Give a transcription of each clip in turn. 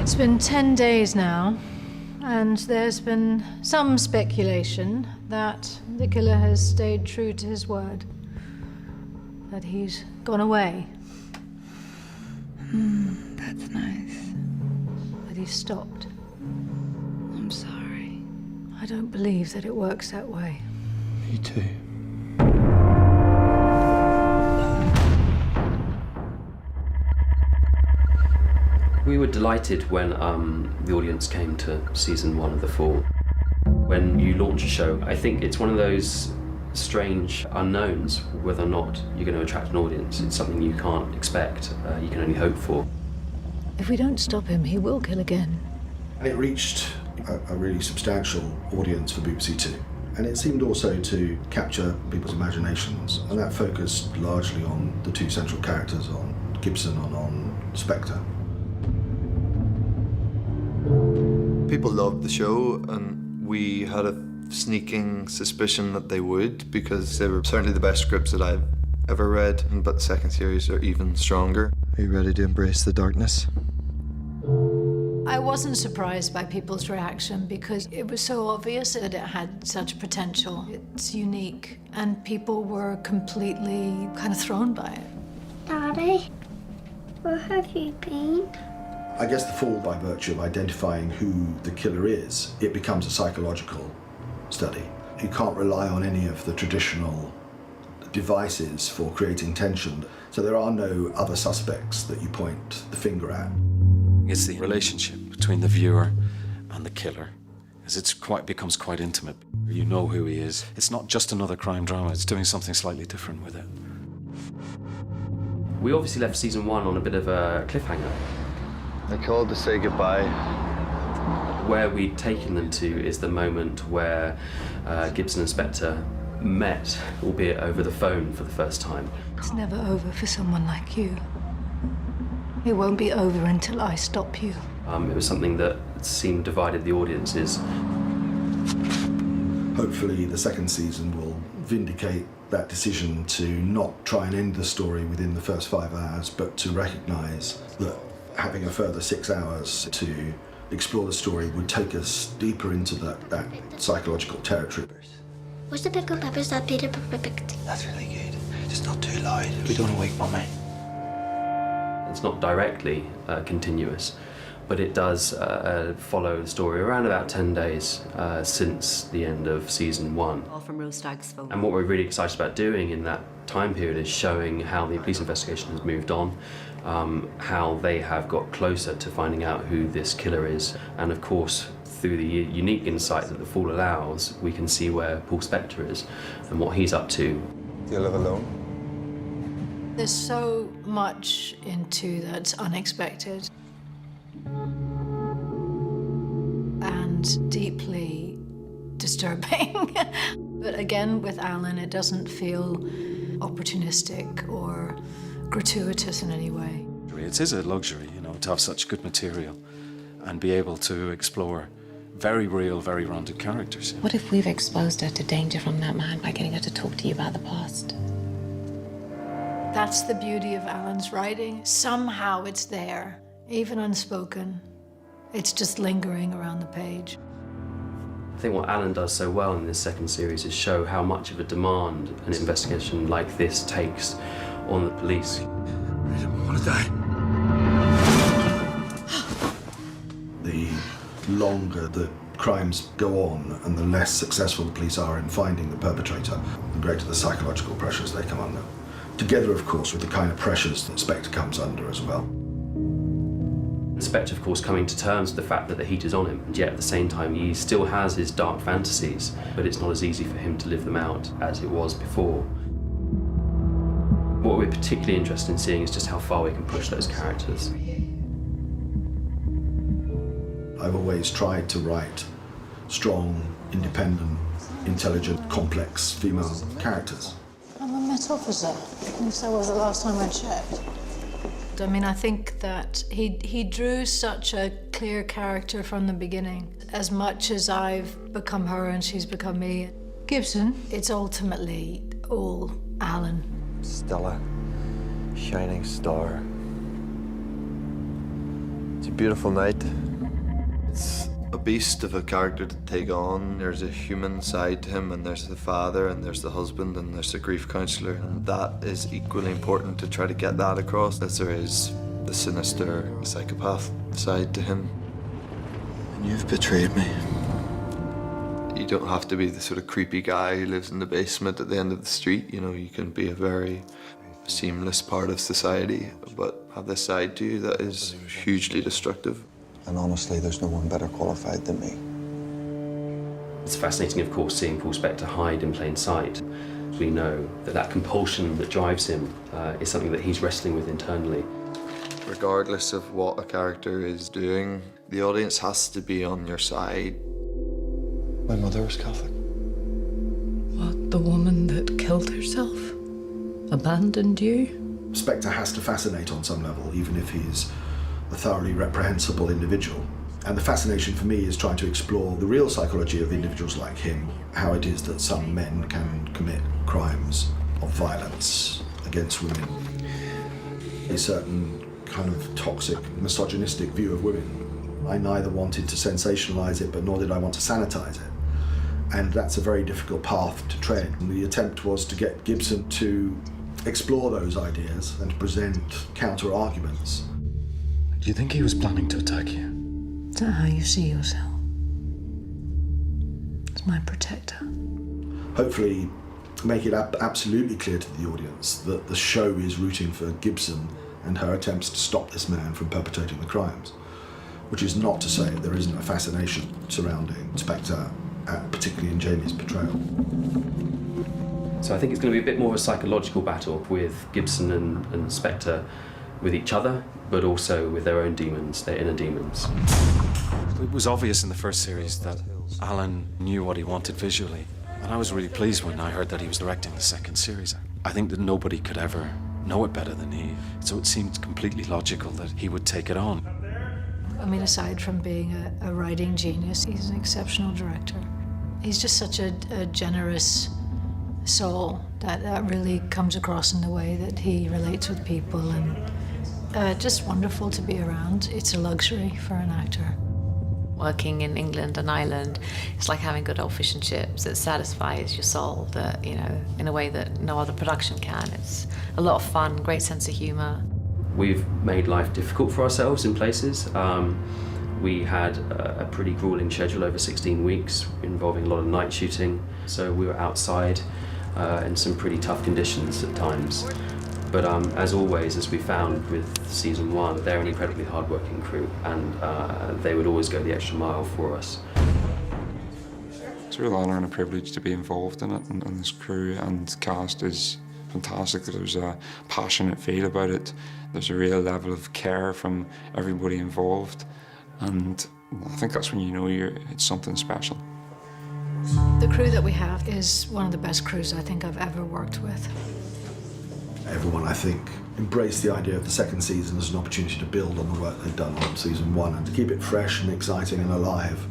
It's been 10 days now, and there's been some speculation that the killer has stayed true to his word, that he's gone away. That's nice. That he's stopped. I'm sorry. I don't believe that it works that way. Me too. We were delighted when the audience came to season 1 of The Fall. When you launch a show, I think it's one of those strange unknowns whether or not you're going to attract an audience. It's something you can't expect, you can only hope for. If we don't stop him, he will kill again. And it reached a really substantial audience for BBC Two. And it seemed also to capture people's imaginations, and that focused largely on the two central characters, on Gibson and on Spectre. People loved the show, and we had a sneaking suspicion that they would, because they were certainly the best scripts that I've ever read, but the second series are even stronger. Are you ready to embrace the darkness? I wasn't surprised by people's reaction because it was so obvious that it had such potential. It's unique, and people were completely kind of thrown by it. Daddy, where have you been? I guess The Fall, by virtue of identifying who the killer is, it becomes a psychological study. You can't rely on any of the traditional devices for creating tension. So there are no other suspects that you point the finger at. It's the relationship between the viewer and the killer, as it becomes quite intimate. You know who he is. It's not just another crime drama, it's doing something slightly different with it. We obviously left season 1 on a bit of a cliffhanger. I called to say goodbye. Where we'd taken them to is the moment where Gibson and Spectre met, albeit over the phone for the first time. It's never over for someone like you. It won't be over until I stop you. It was something that seemed divided the audiences. Hopefully the second season will vindicate that decision to not try and end the story within the first 5 hours, but to recognise that having a further 6 hours to explore the story would take us deeper into that psychological territory. What's the pickled peppers that Peter picked? That's really good. Just not too loud. We don't want to wake Mummy. It's not directly continuous, but it does follow the story around about 10 days since the end of season 1. All from Rostag's phone. And what we're really excited about doing in that time period is showing how the police investigation has moved on, how they have got closer to finding out who this killer is, and of course through the unique insight that The Fall allows, we can see where Paul Spector is and what he's up to. Do you live alone? There's so much into that's unexpected and deeply disturbing. But again, with Alan, it doesn't feel opportunistic or gratuitous in any way. It is a luxury, you know, to have such good material and be able to explore very real, very rounded characters. What if we've exposed her to danger from that man by getting her to talk to you about the past? That's the beauty of Alan's writing. Somehow it's there, even unspoken. It's just lingering around the page. I think what Alan does so well in this second series is show how much of a demand an investigation like this takes on the police. I don't want to die. The longer the crimes go on and the less successful the police are in finding the perpetrator, the greater the psychological pressures they come under. Together, of course, with the kind of pressures that Spectre comes under as well. Spectre, of course, coming to terms with the fact that the heat is on him, and yet at the same time he still has his dark fantasies, but it's not as easy for him to live them out as it was before. What we're particularly interested in seeing is just how far we can push those characters. I've always tried to write strong, independent, intelligent, complex female characters. I'm a Met officer, at least that was the last time I checked. I mean, I think that he drew such a clear character from the beginning. As much as I've become her and she's become me, Gibson, it's ultimately all Alan. Stella, shining star. It's a beautiful night. It's a beast of a character to take on. There's a human side to him, and there's the father, and there's the husband, and there's the grief counsellor, and that is equally important to try to get that across as there is the sinister psychopath side to him. And you've betrayed me. You don't have to be the sort of creepy guy who lives in the basement at the end of the street. You know, you can be a very seamless part of society, but have this side to you that is hugely destructive. And honestly, there's no one better qualified than me. It's fascinating, of course, seeing Paul Spector hide in plain sight. We know that that compulsion that drives him is something that he's wrestling with internally. Regardless of what a character is doing, the audience has to be on your side. My mother was Catholic. What, the woman that killed herself? Abandoned you? Spectre has to fascinate on some level, even if he's a thoroughly reprehensible individual. And the fascination for me is trying to explore the real psychology of individuals like him, how it is that some men can commit crimes of violence against women. A certain kind of toxic, misogynistic view of women. I neither wanted to sensationalize it, but nor did I want to sanitize it. And that's a very difficult path to tread. And the attempt was to get Gibson to explore those ideas and to present counter-arguments. Do you think he was planning to attack you? Is that how you see yourself? As my protector? Hopefully make it absolutely clear to the audience that the show is rooting for Gibson and her attempts to stop this man from perpetrating the crimes. Which is not to say there isn't a fascination surrounding Spectre, particularly in Jamie's portrayal. So I think it's going to be a bit more of a psychological battle with Gibson and Spectre with each other, but also with their own demons, their inner demons. It was obvious in the first series that Alan knew what he wanted visually, and I was really pleased when I heard that he was directing the second series. I think that nobody could ever know it better than he, so it seemed completely logical that he would take it on. I mean, aside from being a writing genius, he's an exceptional director. He's just such a generous soul that really comes across in the way that he relates with people, and just wonderful to be around. It's a luxury for an actor. Working in England and Ireland, it's like having good old fish and chips. It satisfies your soul, that, you know, in a way that no other production can. It's a lot of fun, great sense of humour. We've made life difficult for ourselves in places. We had a pretty grueling schedule over 16 weeks involving a lot of night shooting. So we were outside in some pretty tough conditions at times. But as always, as we found with season 1, they're an incredibly hard-working crew, and they would always go the extra mile for us. It's a real honour and a privilege to be involved in it, and this crew and cast is fantastic. There's a passionate feel about it. There's a real level of care from everybody involved, and I think that's when you know it's something special. The crew that we have is one of the best crews I think I've ever worked with. Everyone, I think, embraced the idea of the second season as an opportunity to build on the work they'd done on season 1 and to keep it fresh and exciting and alive.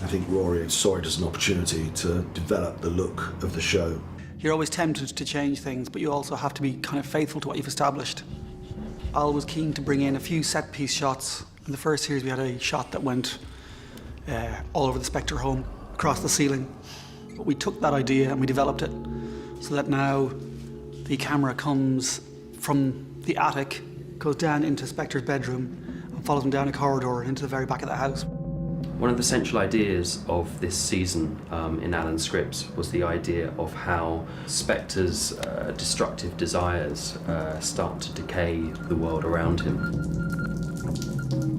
I think Rory saw it as an opportunity to develop the look of the show. You're always tempted to change things, but you also have to be kind of faithful to what you've established. Al was keen to bring in a few set-piece shots. In the first series, we had a shot that went all over the Spectre home, across the ceiling. But we took that idea and we developed it so that now the camera comes from the attic, goes down into Spectre's bedroom and follows him down a corridor into the very back of the house. One of the central ideas of this season in Alan's scripts was the idea of how Spectre's destructive desires start to decay the world around him.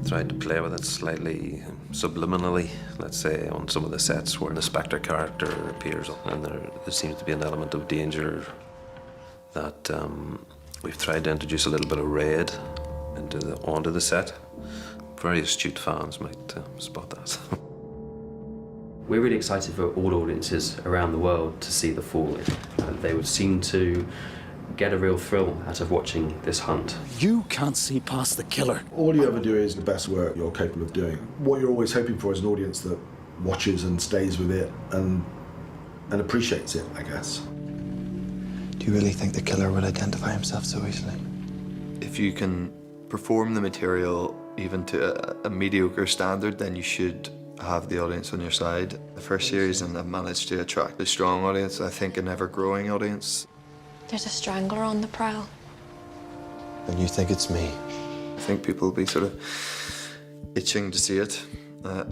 Tried to play with it slightly subliminally, let's say, on some of the sets where the Spectre character appears, and there seems to be an element of danger that we've tried to introduce a little bit of red onto the set. Very astute fans might spot that. We're really excited for all audiences around the world to see The Fall. They would seem to get a real thrill out of watching this hunt. You can't see past the killer. All you ever do is the best work you're capable of doing. What you're always hoping for is an audience that watches and stays with it and appreciates it, I guess. Do you really think the killer will identify himself so easily? If you can perform the material even to a mediocre standard, then you should have the audience on your side. The first series, and I've managed to attract a strong audience, I think an ever-growing audience. There's a strangler on the prowl. And you think it's me? I think people will be sort of itching to see it,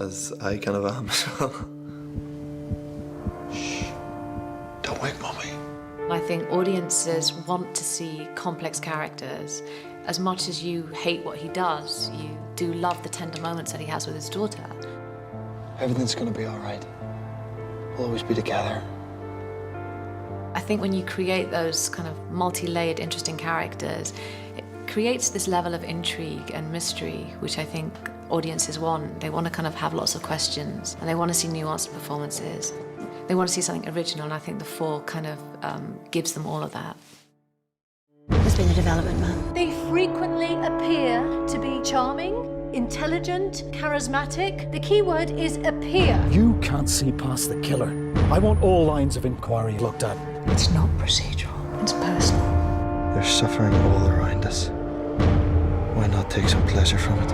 as I kind of am as well. Don't wake Mommy. I think audiences want to see complex characters. As much as you hate what he does, you do love the tender moments that he has with his daughter. Everything's gonna be all right. We'll always be together. I think when you create those kind of multi-layered, interesting characters, it creates this level of intrigue and mystery, which I think audiences want. They want to kind of have lots of questions, and they want to see nuanced performances. They want to see something original, and I think the Four kind of gives them all of that. There's been a development, Mum. They frequently appear to be charming, intelligent, charismatic. The key word is appear. You can't see past the killer. I want all lines of inquiry looked at. It's not procedural, it's personal. There's suffering all around us. Why not take some pleasure from it?